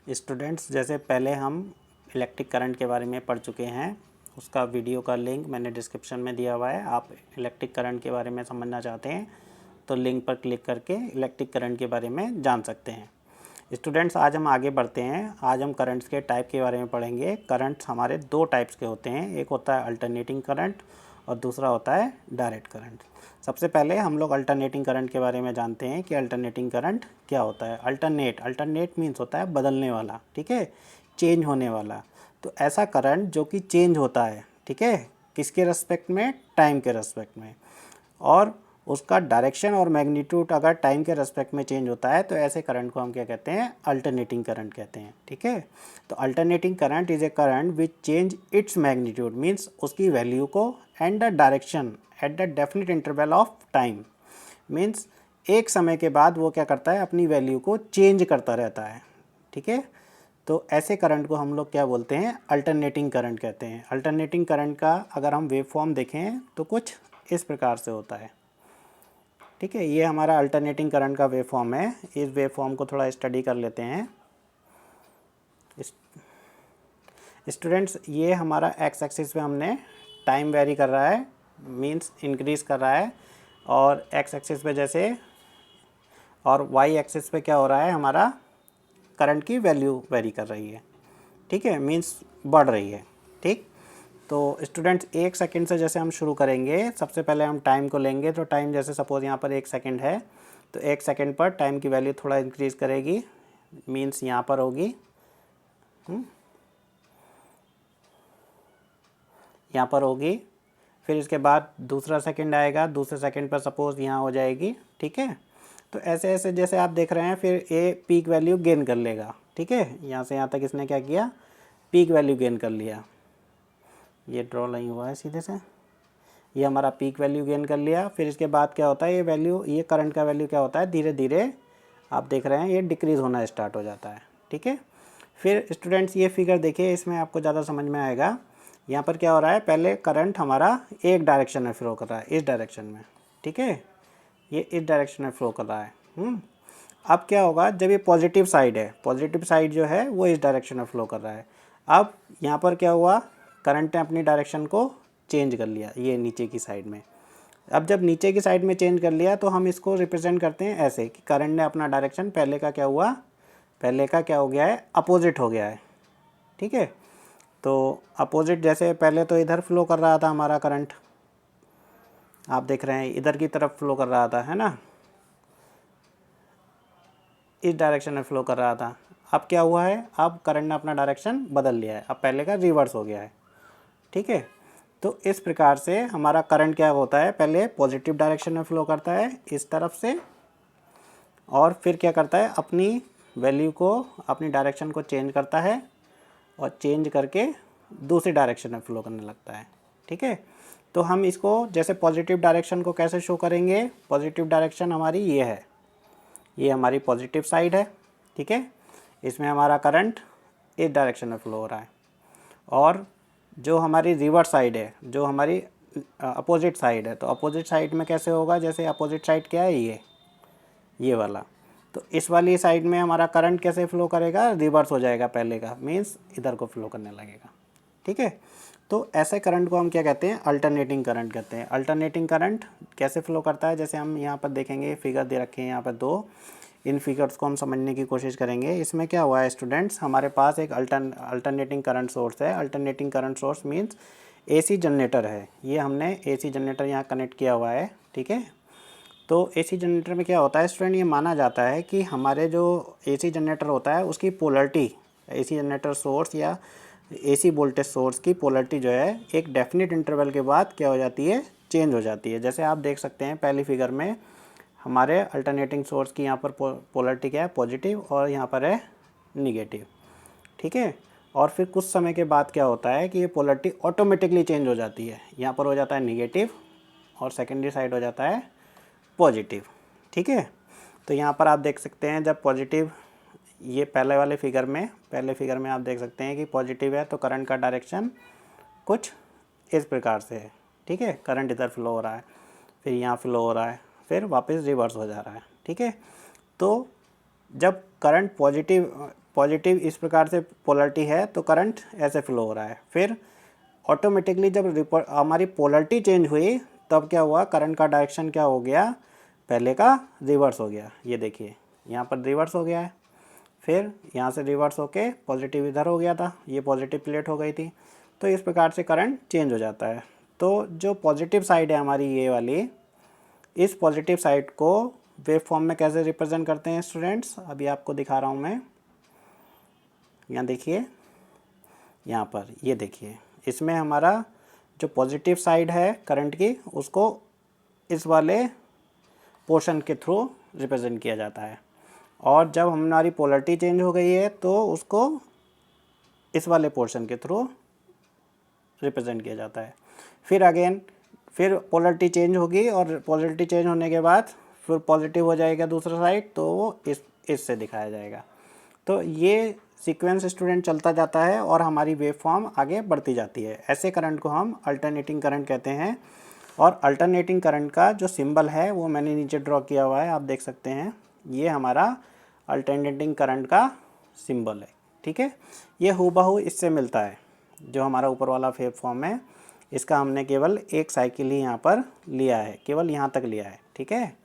Students, जैसे पहले हम इलेक्ट्रिक करंट के बारे में पढ़ चुके हैं, उसका वीडियो का लिंक मैंने डिस्क्रिप्शन में दिया हुआ है। आप इलेक्ट्रिक करंट के बारे में समझना चाहते हैं तो लिंक पर क्लिक करके इलेक्ट्रिक करंट के बारे में जान सकते हैं। स्टूडेंट्स, आज हम आगे बढ़ते हैं। आज हम करंट्स के टाइप के बारे में पढ़ेंगे। करंट्स हमारे दो टाइप्स के होते हैं, एक होता है अल्टरनेटिंग करंट और दूसरा होता है डायरेक्ट करंट। सबसे पहले हम लोग अल्टरनेटिंग करंट के बारे में जानते हैं कि अल्टरनेटिंग करंट क्या होता है। अल्टरनेट मीन्स होता है बदलने वाला, ठीक है, चेंज होने वाला। तो ऐसा करंट जो कि चेंज होता है, ठीक है, किसके रेस्पेक्ट में? टाइम के रेस्पेक्ट में। और उसका डायरेक्शन और मैग्नीट्यूड अगर टाइम के रेस्पेक्ट में चेंज होता है तो ऐसे करंट को हम क्या कहते हैं? अल्टरनेटिंग करंट कहते हैं, ठीक है। तो alternating current is a current which change its magnitude, means उसकी वैल्यू को and the direction at the definite interval of time. Means एक समय के बाद वो क्या करता है? अपनी वैल्यू को चेंज करता रहता है, ठीक है। तो ऐसे करंट को हम लोग क्या बोलते हैं? अल्टरनेटिंग करंट कहते हैं। अल्टरनेटिंग करंट का अगर हम वेव फॉर्म देखें तो कुछ इस प्रकार से होता है, ठीक है। ये हमारा अल्टरनेटिंग करंट का वेव फॉर्म है। इस वेव फॉर्म को थोड़ा स्टडी कर लेते हैं। स्टूडेंट्स, ये हमारा एक्स एक्सिस पे हमने टाइम वेरी कर रहा है, मींस इंक्रीज़ कर रहा है, और एक्स एक्सिस पे जैसे और वाई एक्सिस पे क्या हो रहा है? हमारा करंट की वैल्यू वेरी कर रही है, ठीक है, मींस बढ़ रही है, ठीक। तो स्टूडेंट्स, एक सेकंड से जैसे हम शुरू करेंगे, सबसे पहले हम टाइम को लेंगे। तो टाइम जैसे सपोज़ यहाँ पर 1 सेकंड है, तो 1 सेकंड पर टाइम की वैल्यू थोड़ा इंक्रीज़ करेगी, मींस यहाँ पर होगी, यहाँ पर होगी। फिर इसके बाद दूसरा सेकंड आएगा, दूसरे सेकंड पर सपोज़ यहाँ हो जाएगी, ठीक है। तो ऐसे ऐसे जैसे आप देख रहे हैं, फिर ये पीक वैल्यू गेन कर लेगा, ठीक है। यहाँ से यहाँ तक इसने क्या किया? पीक वैल्यू गेन कर लिया। ये ड्रॉ नहीं हुआ है सीधे से, ये हमारा पीक वैल्यू गेन कर लिया। फिर इसके बाद क्या होता है? ये वैल्यू, ये करंट का वैल्यू क्या होता है? धीरे धीरे आप देख रहे हैं ये डिक्रीज़ होना स्टार्ट हो जाता है, ठीक है। फिर स्टूडेंट्स, ये फिगर देखिए, इसमें आपको ज़्यादा समझ में आएगा। यहाँ पर क्या हो रहा है? पहले करंट हमारा एक डायरेक्शन में फ्लो कर रहा है, इस डायरेक्शन में, ठीक है, ये इस डायरेक्शन में फ्लो कर रहा है। अब क्या होगा? जब ये पॉजिटिव साइड है, पॉजिटिव साइड जो है वो इस डायरेक्शन में फ्लो कर रहा है। अब यहाँ पर क्या हुआ? करंट ने अपनी डायरेक्शन को चेंज कर लिया, ये नीचे की साइड में। अब जब नीचे की साइड में चेंज कर लिया तो हम इसको रिप्रेजेंट करते हैं ऐसे कि करंट ने अपना डायरेक्शन पहले का क्या हुआ? पहले का क्या हो गया है? अपोजिट हो गया है, ठीक है। तो अपोजिट, जैसे पहले तो इधर फ्लो कर रहा था हमारा करंट, आप देख रहे हैं इधर की तरफ फ्लो कर रहा था, है ना, इस डायरेक्शन में फ्लो कर रहा था। अब क्या हुआ है? अब करंट ने अपना डायरेक्शन बदल लिया है, अब पहले का रिवर्स हो गया है, ठीक है। तो इस प्रकार से हमारा करंट क्या होता है? पहले पॉजिटिव डायरेक्शन में फ्लो करता है इस तरफ से, और फिर क्या करता है? अपनी वैल्यू को, अपनी डायरेक्शन को चेंज करता है, और चेंज करके दूसरी डायरेक्शन में फ्लो करने लगता है, ठीक है। तो हम इसको जैसे पॉजिटिव डायरेक्शन को कैसे शो करेंगे? पॉजिटिव डायरेक्शन हमारी ये है, ये हमारी पॉजिटिव साइड है, ठीक है। इसमें हमारा करंट इस डायरेक्शन में फ्लो हो रहा है, और जो हमारी रिवर्स साइड है, जो हमारी अपोजिट साइड है, तो अपोजिट साइड में कैसे होगा? जैसे अपोजिट साइड क्या है? ये वाला। तो इस वाली साइड में हमारा करंट कैसे फ्लो करेगा? रिवर्स हो जाएगा पहले का, मीन्स इधर को फ्लो करने लगेगा, ठीक है। तो ऐसे करंट को हम क्या कहते हैं? अल्टरनेटिंग करंट कहते हैं। अल्टरनेटिंग करंट कैसे फ्लो करता है? जैसे हम यहाँ पर देखेंगे, फिगर दे रखे हैं यहाँ पर दो, इन फिगर्स को हम समझने की कोशिश करेंगे। इसमें क्या हुआ है स्टूडेंट्स? हमारे पास एक अल्टरनेटिंग करंट सोर्स है। Alternating current source means AC generator है। ये हमने एसी जनरेटर यहाँ कनेक्ट किया हुआ है, ठीक है। तो एसी जनरेटर में क्या होता है स्टूडेंट? ये माना जाता है कि हमारे जो एसी जनरेटर होता है उसकी पोलरिटी, एसी जनरेटर सोर्स या एसी वोल्टेज सोर्स की पोलरिटी जो है एक डेफिनेट इंटरवल के बाद क्या हो जाती है? चेंज हो जाती है। जैसे आप देख सकते हैं पहली फिगर में हमारे अल्टरनेटिंग सोर्स की यहाँ पर पोलरिटी क्या है? पॉजिटिव, और यहाँ पर है निगेटिव, ठीक है। और फिर कुछ समय के बाद क्या होता है कि ये पोलरिटी ऑटोमेटिकली चेंज हो जाती है, यहाँ पर हो जाता है निगेटिव और सेकेंडरी साइड हो जाता है पॉजिटिव, ठीक है। तो यहाँ पर आप देख सकते हैं जब पॉजिटिव, ये पहले वाले फिगर में, पहले फिगर में आप देख सकते हैं कि पॉजिटिव है तो करंट का डायरेक्शन कुछ इस प्रकार से है, ठीक है। करंट इधर फ्लो हो रहा है, फिर यहाँ फ्लो हो रहा है, फिर वापस रिवर्स हो जा रहा है, ठीक है। तो जब करंट पॉजिटिव इस प्रकार से पोलरिटी है तो करंट ऐसे फ्लो हो रहा है। फिर ऑटोमेटिकली जब हमारी पोलरिटी चेंज हुई तब क्या हुआ, करंट का डायरेक्शन क्या हो गया, पहले का रिवर्स हो गया। ये देखिए यहाँ पर रिवर्स हो गया है, फिर यहाँ से रिवर्स होके पॉजिटिव इधर हो गया था, ये पॉजिटिव प्लेट हो गई थी। तो इस प्रकार से करंट चेंज हो जाता है। तो जो पॉजिटिव साइड है हमारी ये वाली, इस पॉजिटिव साइड को वेव फॉर्म में कैसे रिप्रेजेंट करते हैं स्टूडेंट्स, अभी आपको दिखा रहा हूँ मैं। यहाँ देखिए, यहाँ पर ये देखिए, इसमें हमारा जो पॉजिटिव साइड है करंट की उसको इस वाले पोर्शन के थ्रू रिप्रेजेंट किया जाता है, और जब हमारी पोलरिटी चेंज हो गई है तो उसको इस वाले पोर्शन के थ्रू रिप्रेजेंट किया जाता है। फिर अगेन फिर पोलरिटी चेंज होगी, और पोलरिटी चेंज होने के बाद फिर पॉजिटिव हो जाएगा दूसरा साइड, तो वो इससे दिखाया जाएगा। तो ये सीक्वेंस स्टूडेंट चलता जाता है और हमारी वेव फॉर्म आगे बढ़ती जाती है। ऐसे करंट को हम अल्टरनेटिंग करंट कहते हैं। और अल्टरनेटिंग करंट का जो सिंबल है वो मैंने नीचे ड्रॉ किया हुआ है, आप देख सकते हैं। ये हमारा अल्टरनेटिंग करंट का सिंबल है, ठीक है। ये हूबहू इससे मिलता है, जो हमारा ऊपर वाला वेव फॉर्म है इसका हमने केवल एक साइकिल ही यहाँ पर लिया है, केवल यहाँ तक लिया है, ठीक है।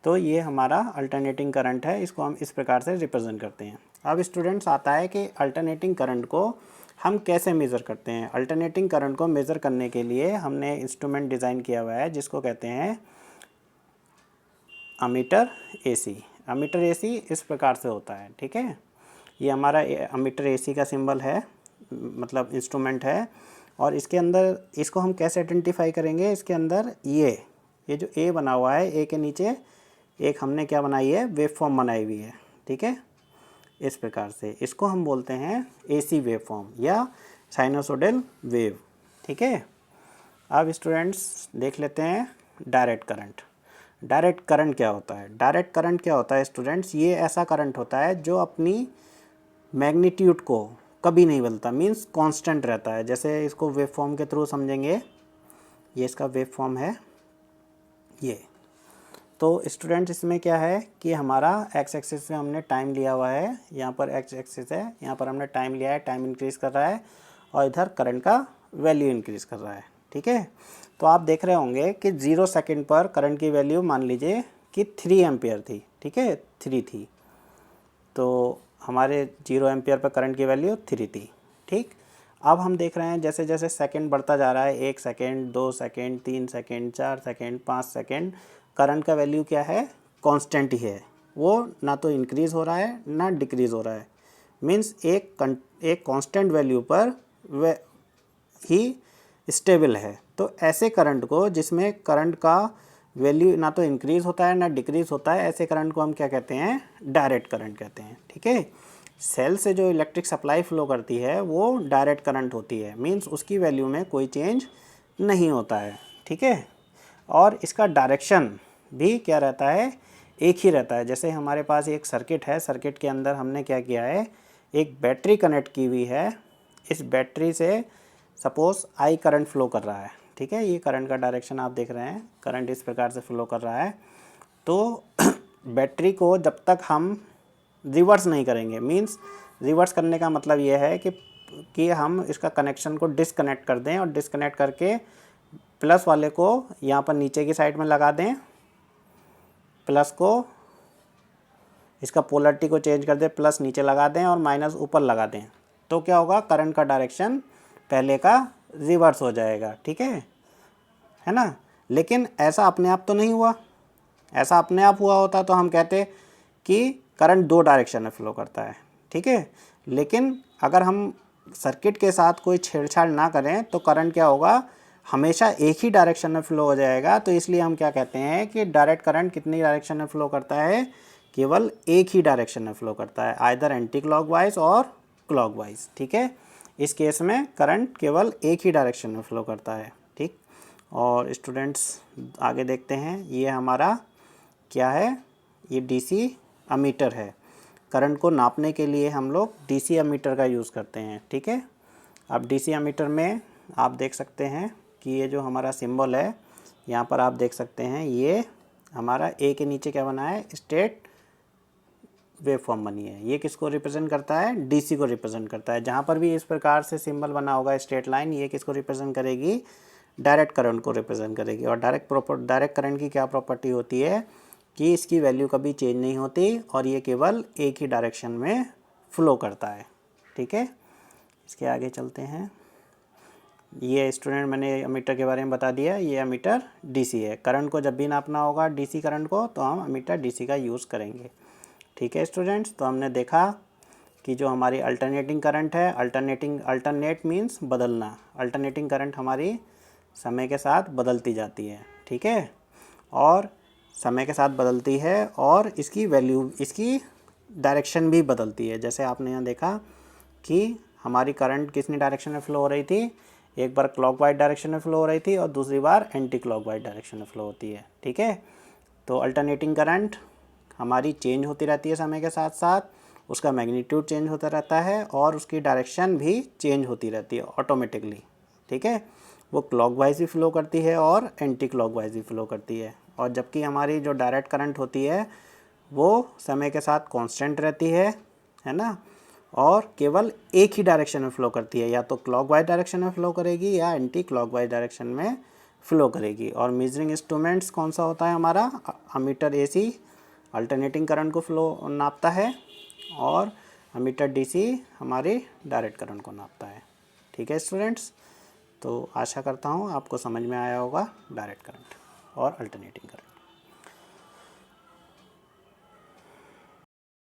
तो ये हमारा अल्टरनेटिंग करंट है, इसको हम इस प्रकार से रिप्रेजेंट करते हैं। अब स्टूडेंट्स आता है कि अल्टरनेटिंग करंट को हम कैसे मेज़र करते हैं। अल्टरनेटिंग करंट को मेज़र करने के लिए हमने इंस्ट्रूमेंट डिज़ाइन किया हुआ है जिसको कहते हैं अमीटर एसी। अमीटर एसी इस प्रकार से होता है, ठीक है। ये हमारा अमीटर एसी का सिंबल है, मतलब इंस्ट्रूमेंट है। और इसके अंदर इसको हम कैसे आइडेंटिफाई करेंगे, इसके अंदर ये जो ए बना हुआ है, ए के नीचे एक हमने क्या बनाई है, वेव फॉर्म बनाई हुई है, ठीक है। इस प्रकार से इसको हम बोलते हैं एसी वेव फॉर्म या साइनोसोडल वेव, ठीक है। अब स्टूडेंट्स देख लेते हैं डायरेक्ट करंट। डायरेक्ट करंट क्या होता है? डायरेक्ट करंट क्या होता है स्टूडेंट्स, ये ऐसा करंट होता है जो अपनी मैग्नीट्यूड को कभी नहीं बदलता, मींस कांस्टेंट रहता है। जैसे इसको वेव फॉर्म के थ्रू समझेंगे, ये इसका वेव फॉर्म है ये। तो स्टूडेंट इसमें क्या है कि हमारा एक्स एक्सिस में हमने टाइम लिया हुआ है, यहाँ पर एक्स एक्सिस है, यहाँ पर हमने टाइम लिया है, टाइम इंक्रीज़ कर रहा है, और इधर करंट का वैल्यू इंक्रीज़ कर रहा है, ठीक है। तो आप देख रहे होंगे कि 0 सेकेंड पर करंट की वैल्यू मान लीजिए कि 3 एम्पियर थी, ठीक है, 3 थी। तो हमारे 0 एम्पियर पर करंट की वैल्यू 3 थी, ठीक। अब हम देख रहे हैं जैसे जैसे सेकंड बढ़ता जा रहा है, 1 second, 2 second, 3 second, 4 second, 5 second, current का वैल्यू क्या है, कांस्टेंट ही है। वो ना तो इंक्रीज़ हो रहा है ना डिक्रीज़ हो रहा है, मींस एक कांस्टेंट वैल्यू पर वह ही स्टेबल है। तो ऐसे करंट को, जिसमें करंट का वैल्यू ना तो इंक्रीज़ होता है ना डिक्रीज़ होता है, ऐसे करंट को हम क्या कहते हैं, डायरेक्ट करंट कहते हैं, ठीक है। सेल से जो इलेक्ट्रिक सप्लाई फ्लो करती है वो डायरेक्ट करंट होती है, मींस उसकी वैल्यू में कोई चेंज नहीं होता है, ठीक है। और इसका डायरेक्शन भी क्या रहता है, एक ही रहता है। जैसे हमारे पास एक सर्किट है, सर्किट के अंदर हमने क्या किया है, एक बैटरी कनेक्ट की हुई है। इस बैटरी से सपोज़ आई करंट फ्लो कर रहा है, ठीक है। ये करंट का डायरेक्शन आप देख रहे हैं, करंट इस प्रकार से फ्लो कर रहा है। तो बैटरी को जब तक हम रिवर्स नहीं करेंगे, मींस रिवर्स करने का मतलब ये है कि हम इसका कनेक्शन को डिसकनेक्ट कर दें, और डिसकनेक्ट करके प्लस वाले को यहाँ पर नीचे की साइड में लगा दें, प्लस को इसका पोलरिटी को चेंज कर दें, प्लस नीचे लगा दें और माइनस ऊपर लगा दें, तो क्या होगा, करंट का डायरेक्शन पहले का रिवर्स हो जाएगा, ठीक है ना। लेकिन ऐसा अपने आप तो नहीं हुआ। ऐसा अपने आप हुआ होता तो हम कहते कि करंट 2 डायरेक्शन में फ्लो करता है, ठीक है। लेकिन अगर हम सर्किट के साथ कोई छेड़छाड़ ना करें तो करंट क्या होगा, हमेशा एक ही डायरेक्शन में फ्लो हो जाएगा। तो इसलिए हम क्या कहते हैं कि डायरेक्ट करंट कितनी डायरेक्शन में फ्लो करता है, केवल एक ही डायरेक्शन में फ्लो करता है, आइदर एंटी क्लॉकवाइज और क्लॉकवाइज, ठीक है। इस केस में करंट केवल एक ही डायरेक्शन में फ्लो करता है, ठीक। और स्टूडेंट्स आगे देखते हैं, ये हमारा क्या है, ये डीसी अमीटर है। करंट को नापने के लिए हम लोग डीसी अमीटर का यूज़ करते हैं, ठीक है। अब डीसी अमीटर में आप देख सकते हैं कि ये जो हमारा सिंबल है, यहाँ पर आप देख सकते हैं, ये हमारा ए के नीचे क्या बना है, स्टेट वेव फॉर्म बनी है। ये किसको रिप्रेजेंट करता है? डीसी को रिप्रेजेंट करता है। जहाँ पर भी इस प्रकार से सिंबल बना होगा स्ट्रेट लाइन, ये किसको रिप्रेजेंट करेगी? डायरेक्ट करंट को रिप्रेजेंट करेगी। और डायरेक्ट करंट की क्या प्रॉपर्टी होती है कि इसकी वैल्यू कभी चेंज नहीं होती और ये केवल एक ही डायरेक्शन में फ्लो करता है। ठीक है, इसके आगे चलते हैं। ये स्टूडेंट मैंने एमीटर के बारे में बता दिया। ये एमीटर डीसी है। करंट को जब भी नापना होगा डीसी करंट को, तो हम एमीटर डीसी का यूज़ करेंगे। ठीक है स्टूडेंट्स, तो हमने देखा कि जो हमारी अल्टरनेटिंग करंट है, अल्टरनेट मीन्स बदलना। अल्टरनेटिंग करंट हमारी समय के साथ बदलती जाती है। ठीक है, और समय के साथ बदलती है और इसकी वैल्यू, इसकी डायरेक्शन भी बदलती है। जैसे आपने यहाँ देखा कि हमारी करंट कितनी डायरेक्शन में फ़्लो हो रही थी? एक बार क्लॉकवाइज डायरेक्शन में फ़्लो हो रही थी और दूसरी बार एंटी क्लॉकवाइज डायरेक्शन में फ़्लो होती है। ठीक है, तो अल्टरनेटिंग करंट हमारी चेंज होती रहती है समय के साथ साथ, उसका मैग्नीट्यूड चेंज होता रहता है और उसकी डायरेक्शन भी चेंज होती रहती है ऑटोमेटिकली। ठीक है, वो क्लॉकवाइज भी फ़्लो करती है और एंटी क्लॉकवाइज भी फ़्लो करती है। और जबकि हमारी जो डायरेक्ट करंट होती है वो समय के साथ कांस्टेंट रहती है ना, और केवल एक ही डायरेक्शन में फ़्लो करती है, या तो क्लॉकवाइज डायरेक्शन में फ़्लो करेगी या एंटी क्लॉकवाइज डायरेक्शन में फ़्लो करेगी। और मेजरिंग इंस्ट्रूमेंट्स कौन सा होता है हमारा? अमीटर एसी अल्टरनेटिंग करंट को फ़्लो नापता है और अमीटर डीसी हमारी डायरेक्ट करंट को नापता है। ठीक है स्टूडेंट्स, तो आशा करता हूँ आपको समझ में आया होगा डायरेक्ट करंट और अल्टरनेटिंग करंट।